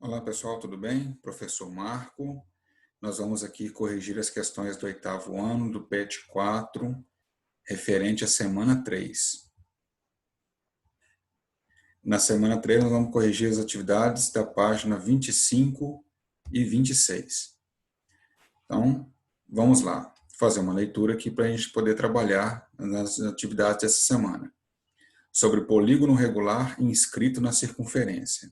Olá pessoal, tudo bem? Professor Marco. Nós vamos aqui corrigir as questões do 8º ano do PET 4, referente à semana 3. Na semana 3 nós vamos corrigir as atividades da página 25 e 26. Então, vamos lá, fazer uma leitura aqui para a gente poder trabalhar nas atividades dessa semana. Sobre polígono regular inscrito na circunferência.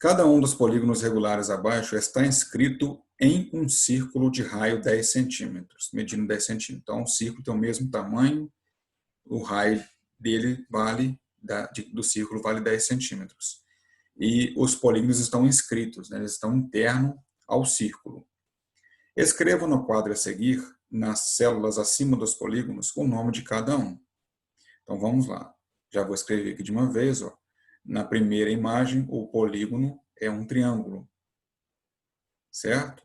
Cada um dos polígonos regulares abaixo está inscrito em um círculo de raio 10 centímetros, medindo 10 centímetros. Então, o círculo tem o mesmo tamanho, o raio dele do círculo vale 10 centímetros. E os polígonos estão inscritos, né? Eles estão internos ao círculo. Escreva no quadro a seguir, nas células acima dos polígonos, o nome de cada um. Então, vamos lá. Já vou escrever aqui de uma vez, ó. Na primeira imagem, o polígono é um triângulo, certo?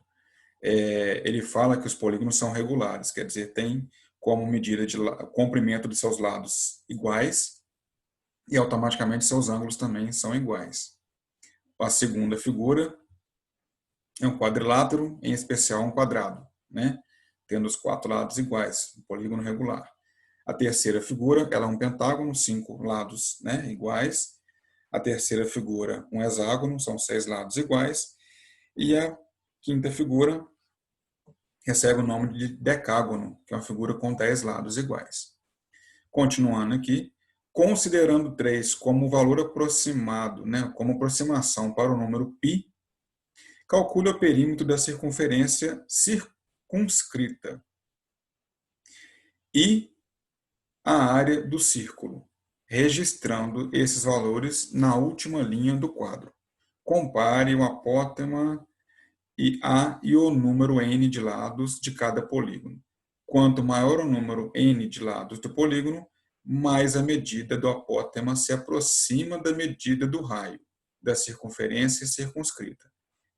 Ele fala que os polígonos são regulares, quer dizer, tem como medida de comprimento de seus lados iguais e automaticamente seus ângulos também são iguais. A segunda figura é um quadrilátero, em especial um quadrado, né? Tendo os 4 lados iguais, um polígono regular. A terceira figura ela é um pentágono, 5 lados, né, iguais. A terceira figura, um hexágono, são 6 lados iguais. E a quinta figura recebe o nome de decágono, que é uma figura com 10 lados iguais. Continuando aqui, considerando 3 como valor aproximado, né, como aproximação para o número π, calcule o perímetro da circunferência circunscrita e a área do círculo, registrando esses valores na última linha do quadro. Compare o apótema e o número n de lados de cada polígono. Quanto maior o número n de lados do polígono, mais a medida do apótema se aproxima da medida do raio da circunferência circunscrita,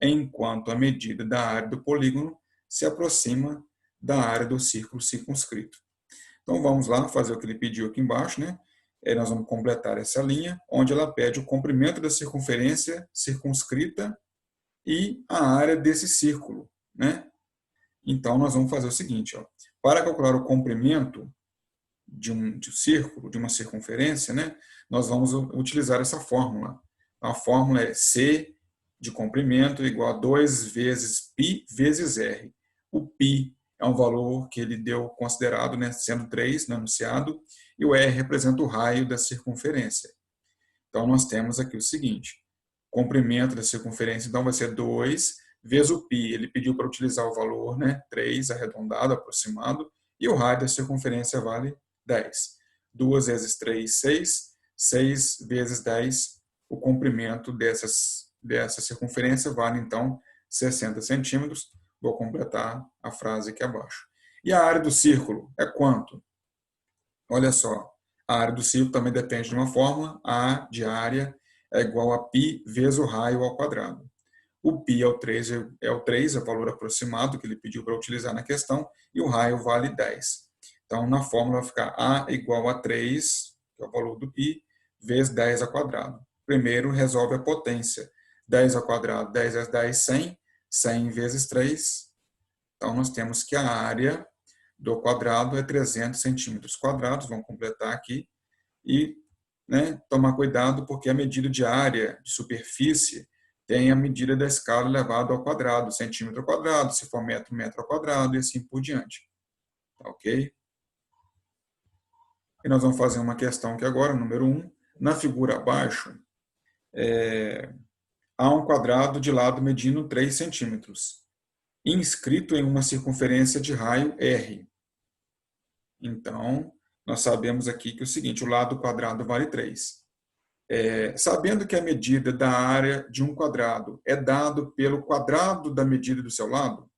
enquanto a medida da área do polígono se aproxima da área do círculo circunscrito. Então vamos lá fazer o que ele pediu aqui embaixo, né? Nós vamos completar essa linha, onde ela pede o comprimento da circunferência circunscrita e a área desse círculo, né? Então, nós vamos fazer o seguinte, ó. Para calcular o comprimento de um círculo, de uma circunferência, né, nós vamos utilizar essa fórmula. A fórmula é C de comprimento igual a 2 vezes π vezes R. O π é um valor que ele deu considerado, né, sendo 3 no enunciado, e o R representa o raio da circunferência. Então, nós temos aqui o seguinte, comprimento da circunferência, então, vai ser 2 vezes o π. Ele pediu para utilizar o valor, né, 3 arredondado, aproximado, e o raio da circunferência vale 10. 2 vezes 3, 6. 6 vezes 10, o comprimento dessa circunferência vale, então, 60 centímetros. Vou completar a frase aqui abaixo. E a área do círculo é quanto? Olha só, a área do círculo também depende de uma fórmula. A de área é igual a π vezes o raio ao quadrado. O π é o 3, é o valor aproximado que ele pediu para utilizar na questão, e o raio vale 10. Então, na fórmula vai ficar A igual a 3, que é o valor do π, vezes 10 ao quadrado. Primeiro, resolve a potência. 10 ao quadrado, 10 vezes 10, 100. 100 vezes 3. Então, nós temos que a área do quadrado é 300 centímetros quadrados. Vamos completar aqui. E, né, tomar cuidado, porque a medida de área de superfície tem a medida da escala elevada ao quadrado, centímetro ao quadrado, se for metro, metro ao quadrado, e assim por diante. Tá, ok? E nós vamos fazer uma questão aqui agora, número 1. Na figura abaixo, há um quadrado de lado medindo 3 centímetros, inscrito em uma circunferência de raio R. Então, nós sabemos aqui que é o seguinte, o lado quadrado vale 3. Sabendo que a medida da área de um quadrado é dado pelo quadrado da medida do seu lado,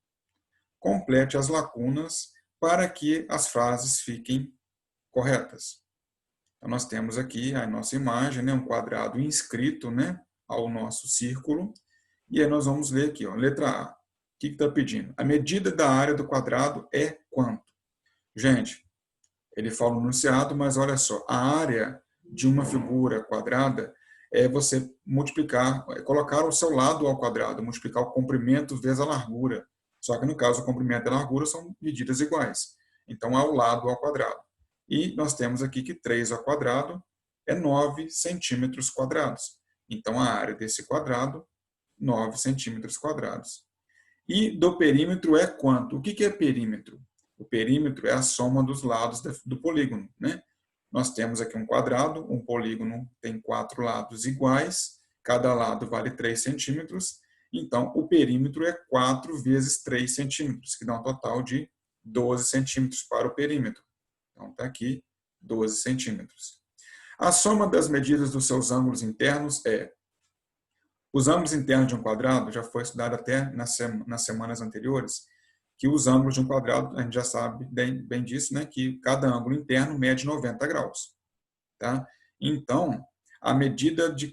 complete as lacunas para que as frases fiquem corretas. Então, nós temos aqui a nossa imagem, né, um quadrado inscrito, né, ao nosso círculo, e aí nós vamos ler aqui, ó, letra A. O que está pedindo? A medida da área do quadrado é quanto? Gente, ele fala no enunciado, mas olha só, a área de uma figura quadrada, é você multiplicar, colocar o seu lado ao quadrado, multiplicar o comprimento vezes a largura. Só que no caso o comprimento e a largura são medidas iguais. Então é o lado ao quadrado. E nós temos aqui que 3 ao quadrado é 9 centímetros quadrados. Então a área desse quadrado, 9 centímetros quadrados. E do perímetro é quanto? O que é perímetro? O perímetro é a soma dos lados do polígono, né? Nós temos aqui um quadrado, um polígono tem 4 lados iguais, cada lado vale 3 centímetros, então o perímetro é 4 vezes 3 centímetros, que dá um total de 12 centímetros para o perímetro. Então está aqui 12 centímetros. A soma das medidas dos seus ângulos internos é: os ângulos internos de um quadrado, já foi estudado até nas semanas anteriores, que os ângulos de um quadrado, a gente já sabe bem disso, né, que cada ângulo interno mede 90 graus. Tá? Então, a medida de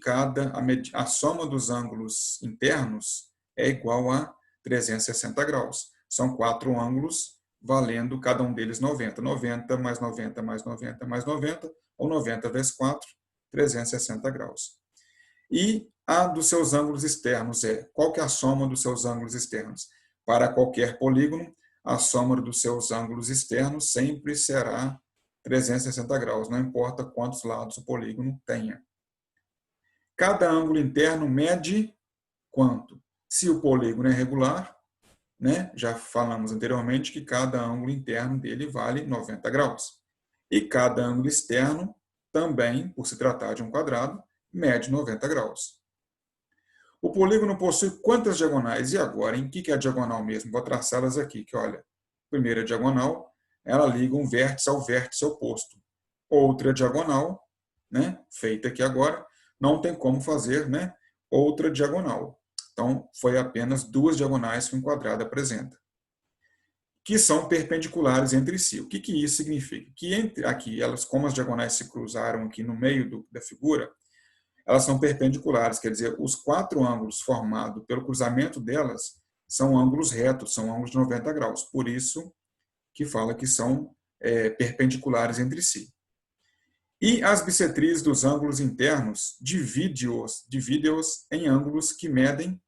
a soma dos ângulos internos é igual a 360 graus. São 4 ângulos, valendo cada um deles 90. 90 mais 90 mais 90 mais 90, ou 90 vezes 4, 360 graus. E a dos seus ângulos externos é: qual que é a soma dos seus ângulos externos? Para qualquer polígono, a soma dos seus ângulos externos sempre será 360 graus, não importa quantos lados o polígono tenha. Cada ângulo interno mede quanto? Se o polígono é regular, né, já falamos anteriormente que cada ângulo interno dele vale 90 graus. E cada ângulo externo também, por se tratar de um quadrado, mede 90 graus. O polígono possui quantas diagonais? E agora, em que é a diagonal mesmo? Vou traçá-las aqui, que olha, primeira diagonal, ela liga um vértice ao vértice oposto. Outra diagonal, né, feita aqui agora, não tem como fazer, né, outra diagonal. Então, foi apenas 2 diagonais que um quadrado apresenta, que são perpendiculares entre si. O que isso significa? Que aqui, elas, como as diagonais se cruzaram aqui no meio da figura, elas são perpendiculares, quer dizer, os 4 ângulos formados pelo cruzamento delas são ângulos retos, são ângulos de 90 graus. Por isso que fala que são perpendiculares entre si. E as bissetriz dos ângulos internos divide-os em ângulos que medem.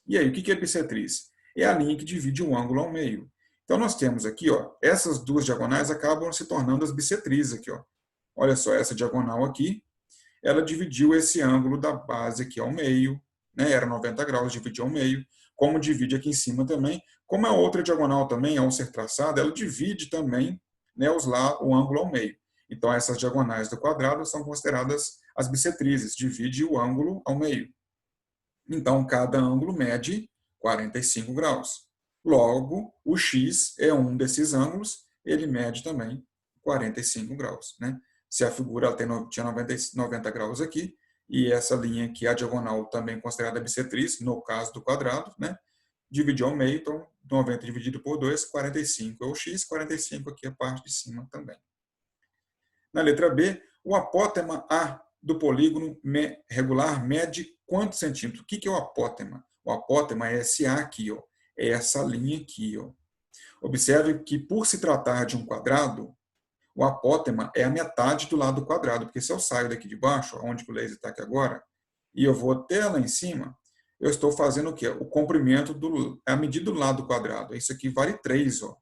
E aí, o que é bissetriz? É a linha que divide um ângulo ao meio. Então, nós temos aqui, ó, essas 2 diagonais acabam se tornando as bissetrizes aqui, ó. Olha só, essa diagonal aqui, ela dividiu esse ângulo da base aqui ao meio, né? Era 90 graus, dividiu ao meio, como divide aqui em cima também. Como a outra diagonal também, ao ser traçada, ela divide também, né, o ângulo ao meio. Então, essas diagonais do quadrado são consideradas as bissetrizes, divide o ângulo ao meio. Então, cada ângulo mede 45 graus. Logo, o x é um desses ângulos, ele mede também 45 graus, né? Se a figura tinha 90 graus aqui, e essa linha aqui, a diagonal, também considerada bissetriz, no caso do quadrado, né? Dividiu ao meio, então 90 dividido por 2, 45 é o x, 45 aqui é a parte de cima também. Na letra B, o apótema A do polígono regular mede quantos centímetros? O que é o apótema? O apótema é esse A aqui, ó, é essa linha aqui. Ó. Observe que, por se tratar de um quadrado, o apótema é a metade do lado do quadrado, porque se eu saio daqui de baixo, onde o laser está aqui agora, e eu vou até lá em cima, eu estou fazendo o quê? O comprimento, a medida do lado do quadrado. Isso aqui vale 3. Ó.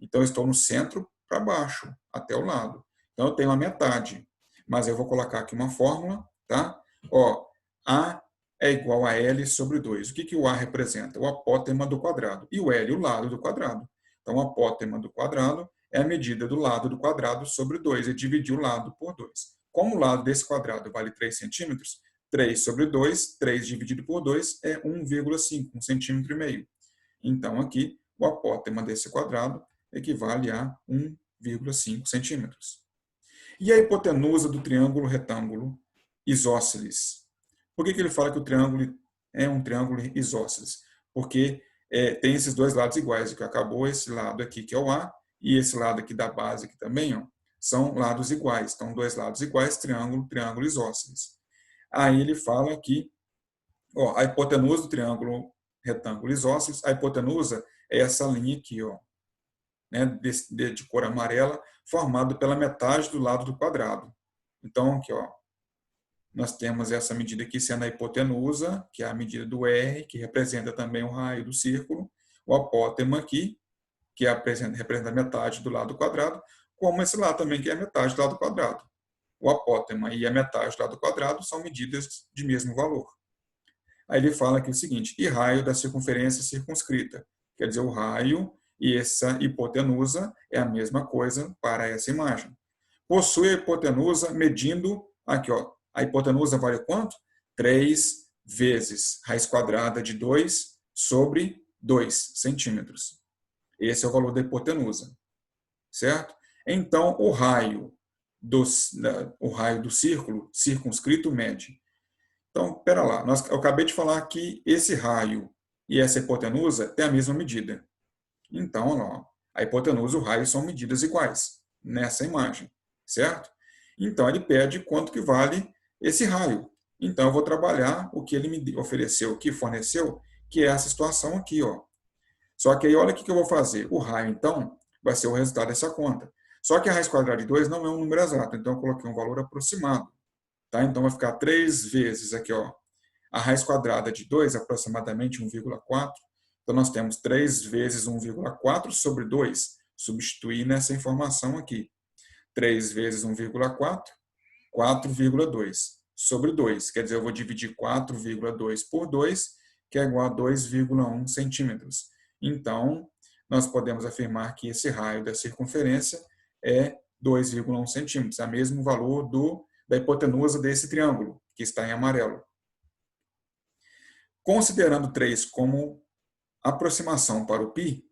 Então, eu estou no centro para baixo, até o lado. Então, eu tenho a metade. Mas eu vou colocar aqui uma fórmula, tá? Ó, A é igual a L sobre 2. O que o A representa? O apótema do quadrado. E o L, o lado do quadrado. Então, o apótema do quadrado é a medida do lado do quadrado sobre 2. É dividir o lado por 2. Como o lado desse quadrado vale 3 centímetros, 3 sobre 2, 3 dividido por 2 é 1,5, 1,5 centímetro. Então, aqui, o apótema desse quadrado equivale a 1,5 centímetros. E a hipotenusa do triângulo retângulo isósceles? Por que ele fala que o triângulo é um triângulo isósceles? Porque tem esses 2 lados iguais, que acabou esse lado aqui, que é o A, e esse lado aqui da base aqui também, ó, são lados iguais. Então, 2 lados iguais, triângulo isósceles. Aí ele fala que ó, a hipotenusa do triângulo retângulo isósceles, a hipotenusa é essa linha aqui, ó, né, de cor amarela, formado pela metade do lado do quadrado. Então, aqui, ó, nós temos essa medida aqui sendo a hipotenusa, que é a medida do R, que representa também o raio do círculo, o apótema aqui, que representa a metade do lado quadrado, como esse lá também, que é a metade do lado quadrado. O apótema e a metade do lado quadrado são medidas de mesmo valor. Aí ele fala aqui o seguinte, e raio da circunferência circunscrita. Quer dizer, o raio e essa hipotenusa é a mesma coisa para essa imagem. Possui a hipotenusa medindo, aqui ó, a hipotenusa vale quanto? 3 vezes raiz quadrada de 2 sobre 2 centímetros. Esse é o valor da hipotenusa, certo? Então, o raio do círculo circunscrito mede. Então, espera lá, eu acabei de falar que esse raio e essa hipotenusa têm a mesma medida. Então, ó, a hipotenusa e o raio são medidas iguais nessa imagem, certo? Então, ele pede quanto que vale esse raio. Então, eu vou trabalhar o que ele me ofereceu, que forneceu, que é essa situação aqui, ó. Só que aí, olha o que eu vou fazer. O raio, então, vai ser o resultado dessa conta. Só que a raiz quadrada de 2 não é um número exato, então eu coloquei um valor aproximado. Tá? Então, vai ficar 3 vezes aqui, ó, a raiz quadrada de 2, aproximadamente 1,4. Então, nós temos 3 vezes 1,4 sobre 2. Substituir nessa informação aqui. 3 vezes 1,4, 4,2 sobre 2. Quer dizer, eu vou dividir 4,2 por 2, que é igual a 2,1 centímetros. Então, nós podemos afirmar que esse raio da circunferência é 2,1 centímetros, é o mesmo valor da hipotenusa desse triângulo, que está em amarelo. Considerando 3 como aproximação para o π,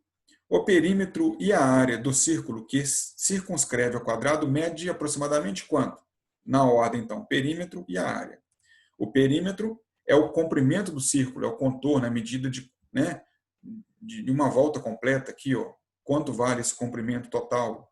o perímetro e a área do círculo que circunscreve ao quadrado mede aproximadamente quanto? Na ordem, então, perímetro e a área. O perímetro é o comprimento do círculo, é o contorno, a medida de uma volta completa aqui, ó. Quanto vale esse comprimento total?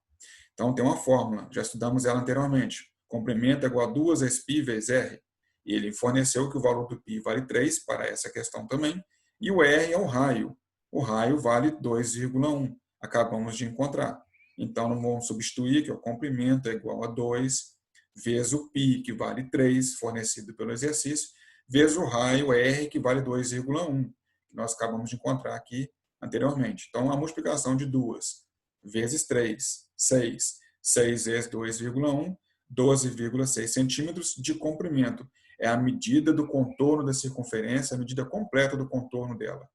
Então, tem uma fórmula, já estudamos ela anteriormente. Comprimento é igual a 2 vezes π vezes r. E ele forneceu que o valor do π vale 3 para essa questão também. E o r é o raio. O raio vale 2,1. Acabamos de encontrar. Então, não vamos substituir que o comprimento é igual a 2 vezes o π, que vale 3, fornecido pelo exercício, vezes o raio r, que vale 2,1, que nós acabamos de encontrar aqui anteriormente. Então, a multiplicação de 2 vezes 3, 6. 6 vezes 2,1, 12,6 centímetros de comprimento. É a medida do contorno da circunferência, a medida completa do contorno dela.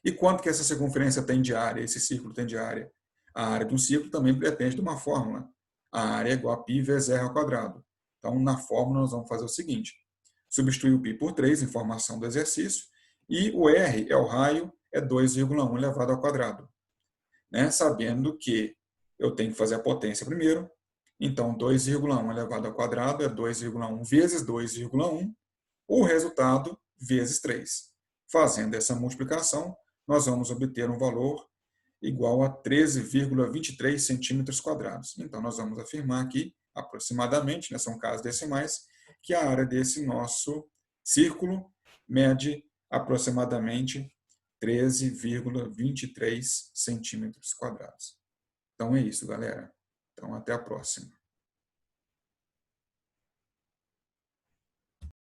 E quanto que essa circunferência tem de área, esse círculo tem de área? A área de um círculo também depende de uma fórmula. A área é igual a π vezes r ao quadrado. Então, na fórmula, nós vamos fazer o seguinte. Substituir o π por 3, informação do exercício, e o r é o raio, é 2,1 elevado ao quadrado. Sabendo que eu tenho que fazer a potência primeiro, então 2,1 elevado ao quadrado é 2,1 vezes 2,1, o resultado vezes 3. Fazendo essa multiplicação, nós vamos obter um valor igual a 13,23 centímetros quadrados. Então, nós vamos afirmar aqui, aproximadamente, são casos decimais, que a área desse nosso círculo mede aproximadamente 13,23 centímetros quadrados. Então é isso, galera. Então até a próxima.